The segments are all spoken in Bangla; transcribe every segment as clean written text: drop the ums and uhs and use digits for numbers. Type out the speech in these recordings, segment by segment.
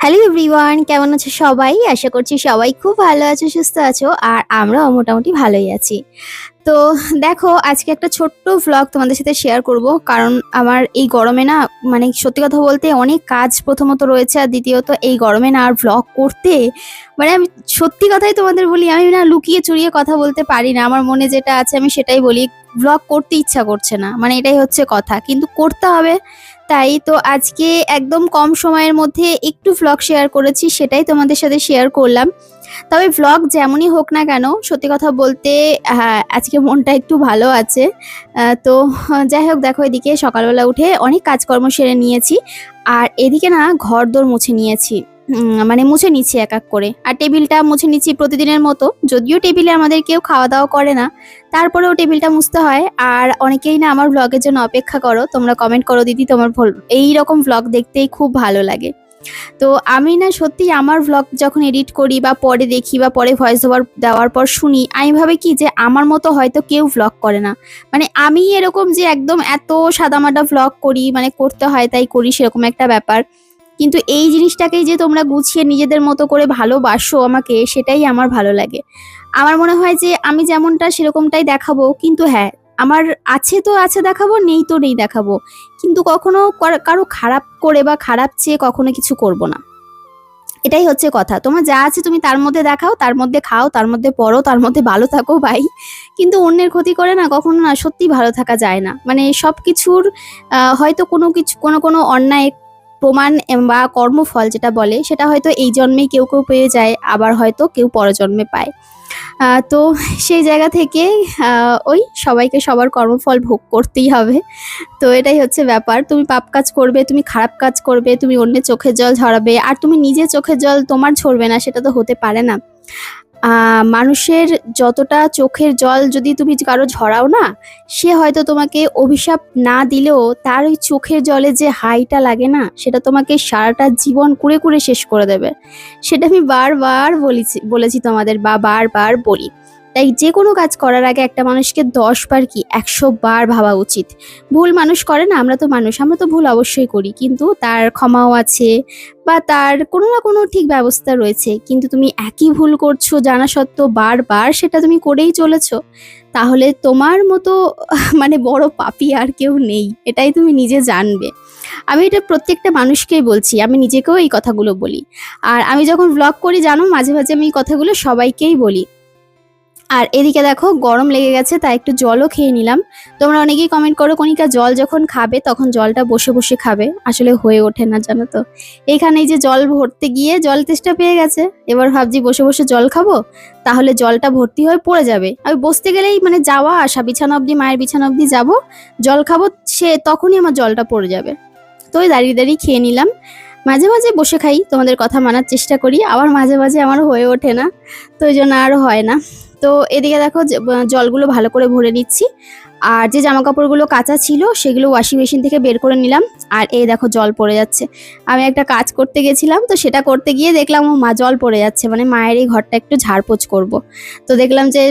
হ্যালো এভরিওয়ান, কেমন আছো সবাই? আশা করছি সবাই খুব ভালো আছো, সুস্থ আছো। আর আমরাও মোটামুটি ভালোই আছি। তো দেখো, আজকে একটা ছোট্ট ভ্লগ তোমাদের সাথে শেয়ার করব। কারণ আমার এই গরমে না, মানে সত্যি কথা বলতে অনেক কাজ প্রথমত রয়েছে, আর দ্বিতীয়ত এই গরমে না আর ভ্লগ করতে, মানে আমি সত্যি কথাই তোমাদের বলি, আমি না লুকিয়ে চুরিয়ে কথা বলতে পারি না। আমার মনে যেটা আছে আমি সেটাই বলি। ভ্লগ করতে ইচ্ছা করছে না, মানে এটাই হচ্ছে কথা, কিন্তু করতে হবে। তাই তো আজকে একদম কম সময়ের মধ্যে একটু ভ্লগ শেয়ার করেছি, সেটাই তোমাদের সাথে শেয়ার করলাম। তবে ভ্লগ যেমনই হোক না কেন, সত্যি কথা বলতে আজকে মনটা একটু ভালো আছে। তো যাই হোক, দেখো এদিকে সকালবেলা উঠে অনেক কাজকর্ম সেরে নিয়েছি। আর এদিকে না ঘরদোর মুছে নিয়েছি। মানে মুছে নিচ্ছি এক এক করে, আর টেবিলটা মুছে নিচ্ছি প্রতিদিনের মতো। যদিও টেবিলে আমাদের কেউ খাওয়া দাওয়া করে না, তারপরেও টেবিলটা মুছতে হয়। আর অনেকেই না আমার ভ্লগের জন্য অপেক্ষা করো, তোমরা কমেন্ট করো দিদি তোমার এই রকম ভ্লগ দেখতেই খুব ভালো লাগে। তো আমি না সত্যি আমার ভ্লগ যখন এডিট করি বা পরে দেখি বা পরে ভয়েস ওভার দেওয়ার পর শুনি, আমি ভাবে কি যে আমার মতো হয়তো কেউ ভ্লগ করে না। মানে আমি এরকম যে একদম এত সাদামাটা ভ্লগ করি, মানে করতে হয় তাই করি, সেরকম একটা ব্যাপার। কিন্তু এই জিনিসটাকেই যে তোমরা গুছিয়ে নিজেদের মতো করে ভালোবাসো আমাকে, সেটাই আমার ভালো লাগে। আমার মনে হয় যে আমি যেমনটা সেরকমটাই দেখাবো, কিন্তু হ্যাঁ, আমার আছে তো আছে দেখাবো, নেই তো নেই দেখাবো। কিন্তু কখনো কারো খারাপ করে বা খারাপ চেয়ে কখনো কিছু করব না। এটাই হচ্ছে কথা। তোমার যা আছে তুমি তার মধ্যে দেখাও, তার মধ্যে খাও, তার মধ্যে পড়ো, তার মধ্যে ভালো থাকো ভাই। কিন্তু অন্যের ক্ষতি করে না কখনো, না সত্যি ভালো থাকা যায় না। মানে সবকিছুর হয়তো কোনো কিছু কোনো অন্যায় প্রমাণ বা কর্মফল যেটা বলে, সেটা হয়তো এই জন্মেই কেউ কেউ পেয়ে যায়, আবার হয়তো কেউ পরজন্মে পায়। তো সেই জায়গা থেকে ওই সবাইকে সবার কর্মফল ভোগ করতেই হবে। তো এটাই হচ্ছে ব্যাপার। তুমি পাপ কাজ করবে, তুমি খারাপ কাজ করবে, তুমি অন্যের চোখের জল ঝরাবে, আর তুমি নিজে চোখের জল তোমার ঝরবে না, সেটা তো হতে পারে না। মানুষের যতটা চোখের জল যদি তুমি কারো ঝরাও না, সে হয়তো তোমাকে অভিশাপ না দিলেও তার ওই চোখের জলে যে হাইটা লাগে না, সেটা তোমাকে সারাটা জীবন কুরে কুরে শেষ করে দেবে। সেটা আমি বারবার বলেছি তোমাদের, বা বারবার বলি। তাই যে কোনো কাজ করার আগে একটা মানুষকে 10 বার কি 100 বার ভাবা উচিত। ভুল মানুষ করে না, আমরা তো মানুষ, আমরা তো ভুল অবশ্যই করি, কিন্তু তার ক্ষমাও আছে, বা তার কোনো না কোনো ঠিক ব্যবস্থা রয়েছে। কিন্তু তুমি একই ভুল করছো জানা সত্ত্বেও বারবার সেটা তুমি করেই চলেছো, তাহলে তোমার মতো মানে বড় পাপী আর কেউ নেই, এটাই তুমি নিজে জানবে। আমি এটা প্রত্যেকটা মানুষকেই বলছি, আমি নিজেকেও এই কথাগুলো বলি। আর আমি যখন ভ্লগ করি জানো, মাঝে মাঝে আমি এই কথাগুলো সবাইকেই বলি। আর এদিকে দেখো গরম লেগে গেছে, তাই একটু জলও খেয়ে নিলাম। তোমরা অনেকেই কমেন্ট করো কণিকা জল যখন খাবে তখন জলটা বসে বসে খাবে, আসলে হয়ে ওঠে না জানো তো। এখানে এই যে জল ভরতে গিয়ে জল তেষ্টা পেয়ে গেছে, এবার ভাবছি বসে বসে জল খাবো, তাহলে জলটা ভর্তি হয়ে পড়ে যাবে। আমি বসতে গেলেই মানে যাওয়া আসা, বিছানা অবধি, মায়ের বিছানা অবধি যাবো, জল খাবো, সে তখনই আমার জলটা পড়ে যাবে। তো ওই দাঁড়িয়ে দাঁড়িয়ে খেয়ে নিলাম। মাঝে মাঝে বসে খাই, তোমাদের কথা মানার চেষ্টা করি, আবার মাঝে মাঝে আমার হয়ে ওঠে না, তো ওই জন্য আর হয় না। তো এদিকে দেখো জলগুলো ভালো করে ভরে নিচ্ছি। আর যে জামা কাপড়গুলো কাঁচা ছিল সেগুলো ওয়াশিং মেশিন থেকে বের করে নিলাম। আর এই দেখো জল পড়ে যাচ্ছে। আমি একটা কাজ করতে গেছিলাম, তো সেটা করতে গিয়ে দেখলাম ও মা জল পড়ে যাচ্ছে, মানে মায়ের এই ঘরটা একটু ঝাড়পোছ করব। তো দেখলাম যে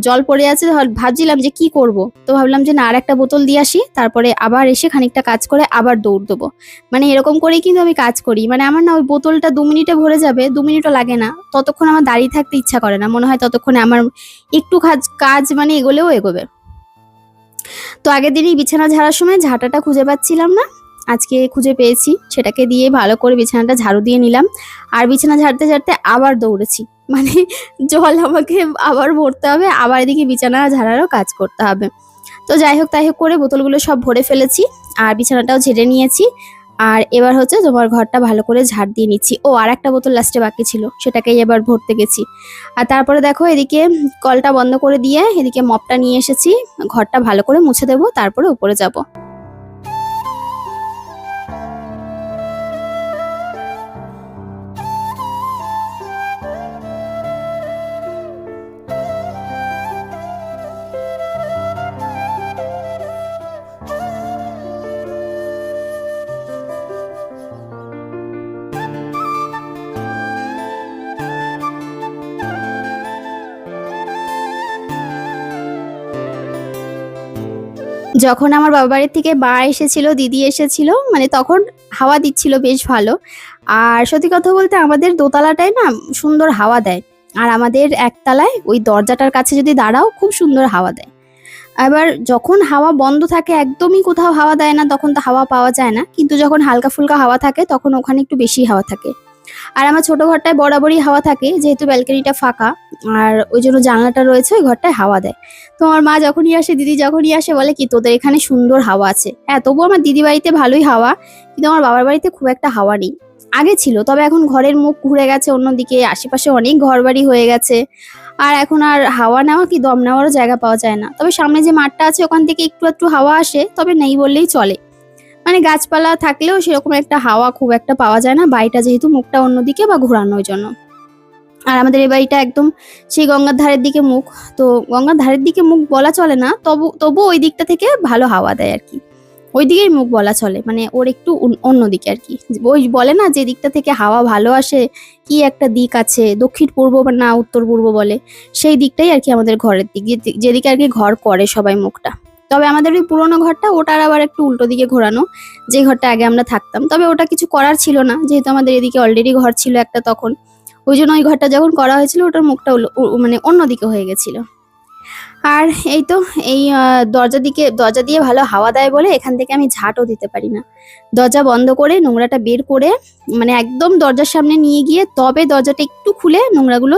জল পড়ে যাচ্ছে, ভাবছিলাম যে কি করব। তো ভাবলাম যে না, আর একটা বোতল দিয়ে আসি, তারপরে আবার এসে খানিকটা কাজ করে আবার দৌড় দেবো। মানে এরকম করেই কিন্তু আমি কাজ করি। মানে আমার না ওই বোতলটা 2 মিনিটে ভরে যাবে, 2 মিনিটও লাগে না, ততক্ষণ আমার দাঁড়িয়ে থাকতে ইচ্ছা করে না, মনে হয় ততক্ষণে আমার একটু কাজ কাজ মানে এগোলেও এগোবে। তো আগের দিনই বিছানা ঝাড়ার সময় ঝাঁটাটা খুঁজে পাচ্ছিলাম না, আজকে খুঁজে পেয়েছি, সেটাকে দিয়ে ভালো করে বিছানাটা ঝাড়ু দিয়ে নিলাম। আর বিছানা ঝাড়তে ঝাড়তে আবার দৌড়েছি, মানে জল আমাকে আবার ভরতে হবে, আবার এদিকে বিছানা ঝাড়ারও কাজ করতে হবে। তো যাই হোক তাই হোক করে বোতলগুলো সব ভরে ফেলেছি, আর বিছানাটাও ঝেড়ে নিয়েছি। আর এবার হচ্ছে তোমার ঘরটা ভালো করে ঝাড় দিয়ে নিচ্ছি। ও আর একটা বোতল লাস্টে বাকি ছিল, সেটাকেই এবার ভরতে গেছি। আর তারপরে দেখো এদিকে কলটা বন্ধ করে দিয়ে এদিকে মপটা নিয়ে এসেছি, ঘরটা ভালো করে মুছে দেবো, তারপরে উপরে যাব। যখন আমার বাবা বাড়ির থেকে মা এসেছিল, দিদি এসেছিল, মানে তখন হাওয়া দিচ্ছিল বেশ ভালো। আর সত্যি কথা বলতে আমাদের দোতলাটায় না সুন্দর হাওয়া দেয়। আর আমাদের একতলায় ওই দরজাটার কাছে যদি দাঁড়াও খুব সুন্দর হাওয়া দেয়। আবার যখন হাওয়া বন্ধ থাকে, একদমই কোথাও হাওয়া দেয় না, তখন তো হাওয়া পাওয়া যায় না। কিন্তু যখন হালকা ফুলকা হাওয়া থাকে তখন ওখানে একটু বেশি হাওয়া থাকে। আর আমার ছোট ঘরটায় বরাবরই হাওয়া থাকে, যেহেতু ব্যালকনিটা ফাঁকা। আর ওই জন্য জানলাটা রয়েছে, ওই ঘরটায় হাওয়া দেয়। তো আমার মা যখনই আসে, দিদি যখনই আসে বলে কি তোদের এখানে সুন্দর হাওয়া আছে। হ্যাঁ, তবুও আমার দিদি বাড়িতে ভালোই হাওয়া, কিন্তু আমার বাবার বাড়িতে খুব একটা হাওয়া নেই। আগে ছিল, তবে এখন ঘরের মুখ ঘুরে গেছে অন্যদিকে, আশেপাশে অনেক ঘরবাড়ি হয়ে গেছে। আর এখন আর হাওয়া নেওয়া কি দম নেওয়ারও জায়গা পাওয়া যায় না। তবে সামনে যে মাঠটা আছে ওখান থেকে একটু একটু হাওয়া আসে, তবে নেই বললেই চলে। মানে গাছপালা থাকলেও সেরকম একটা হাওয়া খুব একটা পাওয়া যায় না, বাড়িটা যেহেতু মুখটা অন্যদিকে বা ঘোরানোর জন্য। আর আমাদের এই বাড়িটা একদম সেই গঙ্গার ধারের দিকে মুখ। তো গঙ্গার ধারের দিকে মুখ বলা চলে না, তবু ওই দিকটা থেকে ভালো হাওয়া দেয় আর কি। ওই দিকেই মুখ বলা চলে, মানে ওর একটু অন্যদিকে আর কি। ওই বলে না যে দিকটা থেকে হাওয়া ভালো আসে, কি একটা দিক আছে, দক্ষিণ পূর্ব বা না উত্তর পূর্ব বলে, সেই দিকটাই আর কি আমাদের ঘরের দিক, যেদিকে আর কি ঘর করে সবাই মুখটা। তবে আমাদের ওই পুরোনো ঘরটা, ওটার আবার একটু উল্টো দিকে ঘোরানো, যে ঘরটা আগে আমরা থাকতাম। তবে ওটা কিছু করার ছিল না, যেহেতু আমাদের এদিকে অলরেডি ঘর ছিল একটা তখন। ওই জন্য ওই ঘরটা যখন করা হয়েছিল ওটার মুখটা মানে অন্যদিকে হয়ে গেছিল। আর এই তো এই দরজা দিয়ে ভালো হাওয়া দেয় বলে এখান থেকে আমি ঝাঁটও দিতে পারি না। দরজা বন্ধ করে নোংরাটা বের করে, মানে একদম দরজার সামনে নিয়ে গিয়ে তবে দরজাটা একটু খুলে নোংরাগুলো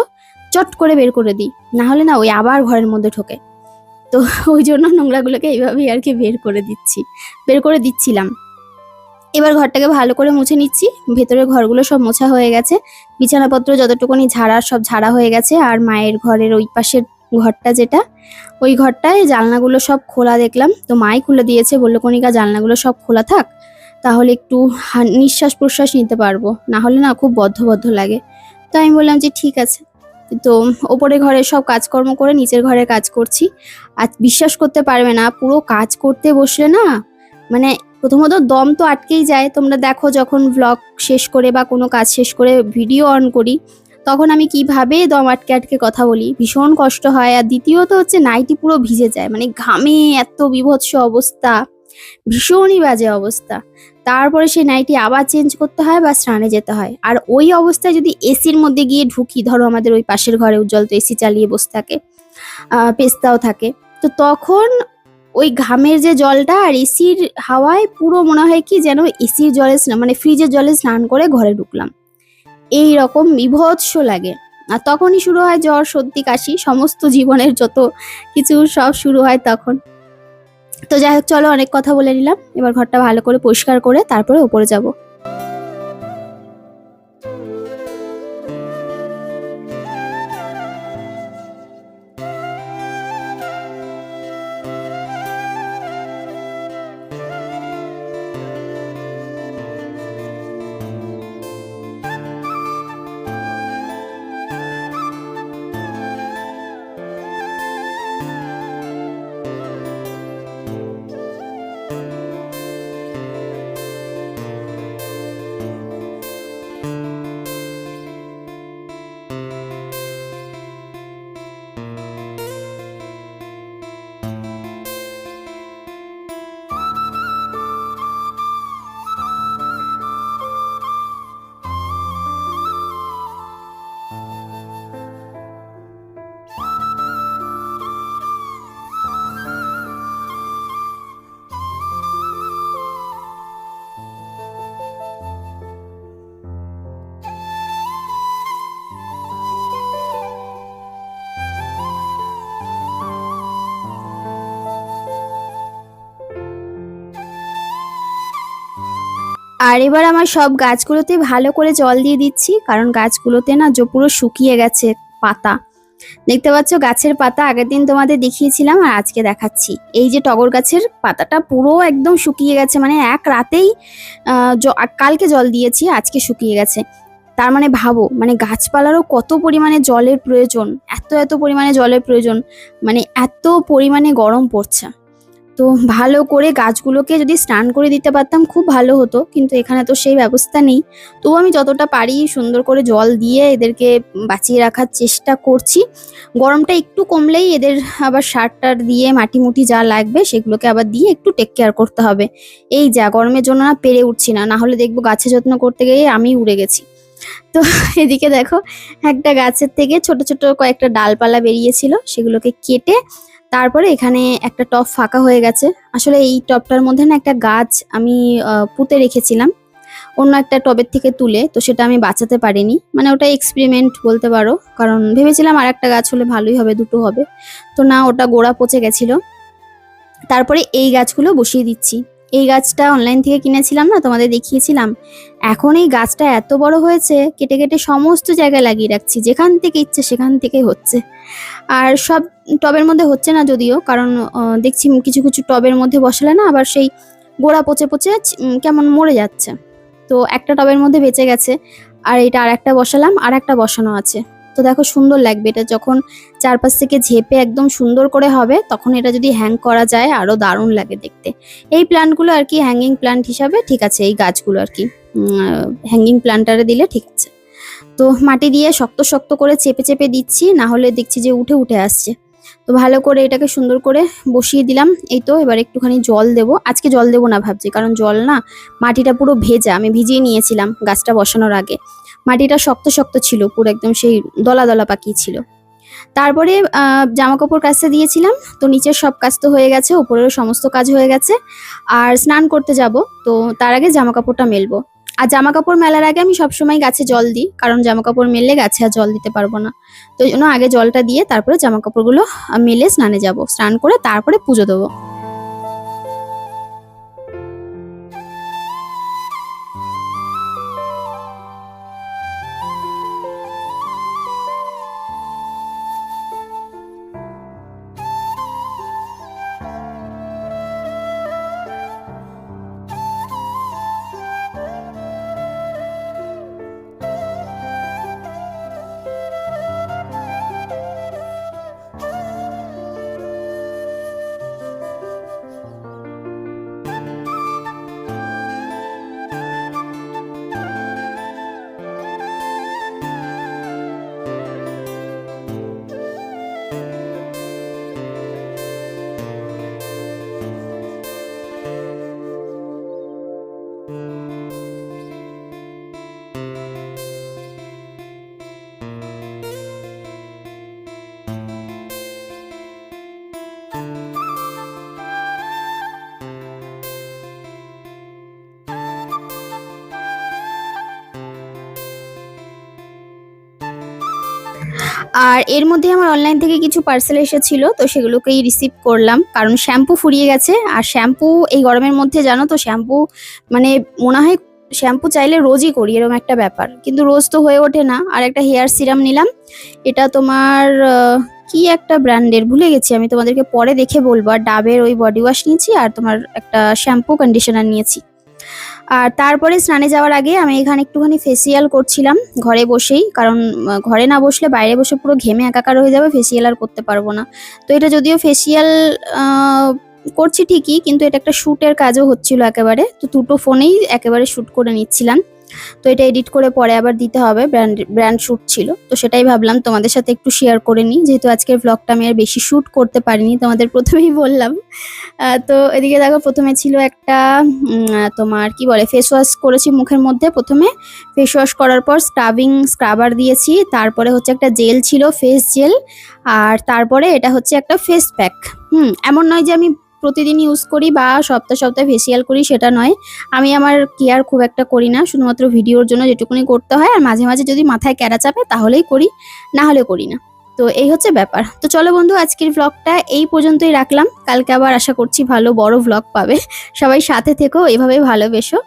চট করে বের করে দিই। না হলে না ওই আবার ঘরের মধ্যে ঢোকে। তো ওই জন্য নোংরাগুলোকে এইভাবেই আর কি বের করে দিচ্ছিলাম। এবার ঘরটাকে ভালো করে মুছে নিচ্ছি। ভেতরের ঘরগুলো সব মোছা হয়ে গেছে, বিছানাপত্র যতটুকুনি ঝাড়ার সব ঝাড়া হয়ে গেছে। আর মায়ের ঘরের ওই পাশের ঘরটা যেটা, ওই ঘরটায় জানলাগুলো সব খোলা দেখলাম, তো মাই খুলে দিয়েছে, বললো কণিকা জানলাগুলো সব খোলা থাক, তাহলে একটু নিঃশ্বাস প্রশ্বাস নিতে পারবো, না হলে না খুব বদ্ধ বদ্ধ লাগে। তো আমি বললাম যে ঠিক আছে। তো ওপরে ঘরের সব কাজকর্ম করে নিচের ঘরের কাজ করছি। আর বিশ্বাস করতে পারবে না, পুরো কাজ করতে বসলে না মানে প্রথমত দম তো আটকেই যায়। তোমরা দেখো যখন ভ্লগ শেষ করে বা কোনো কাজ শেষ করে ভিডিও অন করি, তখন আমি কিভাবে দম আটকে আটকে কথা বলি, ভীষণ কষ্ট হয়। আর দ্বিতীয়ত হচ্ছে নাইটি পুরো ভিজে যায়, মানে ঘামে এত বিভৎস অবস্থা, ভীষণই বাজে অবস্থা। তারপরে সেই নাইটি আবার চেঞ্জ করতে হয় বা স্নানে যেতে হয়। আর ওই অবস্থায় যদি এসির মধ্যে গিয়ে ঢুকি, ধরো আমাদের ওই পাশের ঘরে উজ্জ্বল তো এসি চালিয়ে বসে থাকে, পেস্তাও থাকে, তো তখন ওই ঘামের যে জলটা আর এসির হাওয়ায় পুরো মনে হয় কি যেন এসির জলে মানে ফ্রিজের জলে স্নান করে ঘরে ঢুকলাম, এই রকম বিভৎস লাগে। আর তখনই শুরু হয় জ্বর সর্দি কাশি, সমস্ত জীবনের যত কিছু সব শুরু হয় তখন। তো যাই হোক, চলো অনেক কথা বলে নিলাম, এবার ঘরটা ভালো করে পরিষ্কার করে তারপরে উপরে যাব। আর এবার আমার সব গাছগুলোতে ভালো করে জল দিয়ে দিচ্ছি, কারণ গাছগুলোতে না পুরো শুকিয়ে গেছে পাতা। দেখতে পাচ্ছ গাছের পাতা আগের দিন তোমাদের দেখিয়েছিলাম আর আজকে দেখাচ্ছি। এই যে টগর গাছের পাতাটা পুরো একদম শুকিয়ে গেছে, মানে এক রাতেই কালকে জল দিয়েছি, আজকে শুকিয়ে গেছে। তার মানে ভাবো, মানে গাছপালারও কত পরিমাণে জলের প্রয়োজন, এত পরিমাণে জলের প্রয়োজন, মানে এত পরিমাণে গরম পড়ছে। তো ভালো করে গাছগুলোকে যদি স্নান করে দিতে পারতাম খুব ভালো হতো, কিন্তু এখানে তো সেই ব্যবস্থা নেই। তবু আমি যতটা পারি সুন্দর করে জল দিয়ে এদেরকে বাঁচিয়ে রাখার চেষ্টা করছি। গরমটা একটু কমলেই এদের আবার সার টার দিয়ে মাটি মুটি যা লাগবে সেগুলোকে আবার দিয়ে একটু টেক কেয়ার করতে হবে। এই যা গরমের জন্য না পেরে উঠছি না, না হলে দেখবো গাছের যত্ন করতে গিয়ে আমি উড়ে গেছি। তো এদিকে দেখো, একটা গাছের থেকে ছোট ছোট কয়েকটা ডালপালা বেরিয়েছিল, সেগুলোকে কেটে তারপরে এখানে একটা টব ফাঁকা হয়ে গেছে। আসলে এই টবটার মধ্যে না একটা গাছ আমি পুঁতে রেখেছিলাম অন্য একটা টবের থেকে তুলে, তো সেটা আমি বাঁচাতে পারিনি। মানে ওটা এক্সপেরিমেন্ট বলতে পারো, কারণ ভেবেছিলাম আর একটা গাছ হলে ভালোই হবে, দুটো হবে। তো না, ওটা গোড়া পচে গেছিল। তারপরে এই গাছগুলো বসিয়ে দিচ্ছি। এই গাছটা অনলাইন থেকে কিনেছিলাম না, তোমাদের দেখিয়েছিলাম। এখন এই গাছটা এত বড় হয়েছে, কেটে কেটে সমস্ত জায়গায় লাগিয়ে রাখছি, যেখান থেকে ইচ্ছে সেখান থেকে হচ্ছে। আর সব টবের মধ্যে হচ্ছে না যদিও, কারণ দেখছি কিছু কিছু টবের মধ্যে বসালে না আবার সেই গোড়া পচে পচে কেমন মরে যাচ্ছে। তো একটা টবের মধ্যে বেঁচে গেছে, আর এটা আর একটা বসালাম, আর একটা বসানো আছে। তো দেখো সুন্দর লাগবে এটা যখন চারপাশ থেকে ঝেপে একদম সুন্দর করে হবে, তখন এটা যদি হ্যাং করা যায় আরো দারুণ লাগে দেখতে। এই প্ল্যান্টগুলো আর কি হ্যাঙ্গিং প্ল্যান্ট হিসাবে ঠিক আছে, এই গাছগুলো আর কি হ্যাঙ্গিং প্ল্যান্টারে দিলে ঠিক আছে। তো মাটি দিয়ে শক্ত শক্ত করে চেপে চেপে দিচ্ছি, না হলে দেখছি যে উঠে উঠে আসছে। তো ভালো করে এটাকে সুন্দর করে বসিয়ে দিলাম। এই তো এবার একটুখানি জল দেবো। আজকে জল দেবো না ভাবছি, কারণ জল না, মাটিটা পুরো ভেজা, আমি ভিজিয়ে নিয়েছিলাম গাছটা বসানোর আগে। মাটিটা শক্ত শক্ত ছিল, পুরো একদম সেই দলা দলা পাকিয়ে ছিল। তারপরে জামা কাপড় কাচতে দিয়েছিলাম, তো নিচের সব কাজ তো হয়ে গেছে, উপরেরও সমস্ত কাজ হয়ে গেছে। আর স্নান করতে যাব, তো তার আগে জামা কাপড়টা মেলবো। আর জামা কাপড় মেলার আগে আমি সবসময় গাছে জল দিই, কারণ জামা কাপড় মেললে গাছে আর জল দিতে পারবো না। তো এই জন্য আগে জলটা দিয়ে তারপরে জামা কাপড়গুলো মেলে স্নানে যাব, স্নান করে তারপরে পুজো দেবো। আর এর মধ্যে আমার অনলাইন থেকে কিছু পার্সেল এসেছিল, তো সেগুলোকেই রিসিভ করলাম, কারণ শ্যাম্পু ফুরিয়ে গেছে। আর শ্যাম্পু এই গরমের মধ্যে জানো তো, শ্যাম্পু মানে মনে হয় শ্যাম্পু চাইলে রোজই করি এরকম একটা ব্যাপার, কিন্তু রোজ তো হয়ে ওঠে না। আর একটা হেয়ার সিরাম নিলাম, এটা তোমার কি একটা ব্র্যান্ডের ভুলে গেছি আমি, তোমাদেরকে পরে দেখে বলবো। আর ডাবের ওই বডি ওয়াশ নিয়েছি, আর তোমার একটা শ্যাম্পু কন্ডিশনার নিয়েছি। আর তারপরে স্নানে যাওয়ার আগে আমি এখানে একটুখানি ফেসিয়াল করছিলাম ঘরে বসেই, কারণ ঘরে না বসলে বাইরে বসে পুরো ঘেমে একাকার হয়ে যাবে, ফেসিয়াল আর করতে পারবো না। তো এটা যদিও ফেসিয়াল করছি ঠিকই, কিন্তু এটা একটা শ্যুটের কাজও হচ্ছিল একেবারে, তো দুটো ফোনেই একেবারে শ্যুট করে নিচ্ছিলাম। তো এটা এডিট করে পরে আবার দিতে হবে, ব্র্যান্ড শ্যুট ছিল, তো সেটাই ভাবলাম তোমাদের সাথে একটু শেয়ার করে নিই, যেহেতু আজকের ব্লগটা আমি আর বেশি শ্যুট করতে পারিনি, তোমাদের প্রথমেই বললাম। তো এদিকে দেখো, প্রথমে ছিল একটা তোমার কি বলে ফেস ওয়াশ করেছি মুখের মধ্যে। প্রথমে ফেস ওয়াশ করার পর স্ক্রাবার দিয়েছি, তারপরে হচ্ছে একটা জেল ছিল, ফেস জেল। আর তারপরে এটা হচ্ছে একটা ফেস প্যাক। এমন নয় যে আমি প্রতিদিন ইউজ করি বা সপ্তাহে সপ্তাহে ফেসিয়াল করি, সেটা নয়। আমি আমার কেয়ার খুব একটা করি না, শুধুমাত্র ভিডিওর জন্য যেটুকুনি করতে হয়, আর মাঝে মাঝে যদি মাথায় ক্যারা চাপে তাহলেই করি, না হলে করি না। তো এই হচ্ছে ব্যাপার। তো চলো বন্ধু, আজকের ব্লগটা এই পর্যন্তই রাখলাম। কালকে আবার আশা করছি ভালো বড় ব্লগ পাবে। সবাই সাথে থেকো, এভাবেই ভালোবেসো।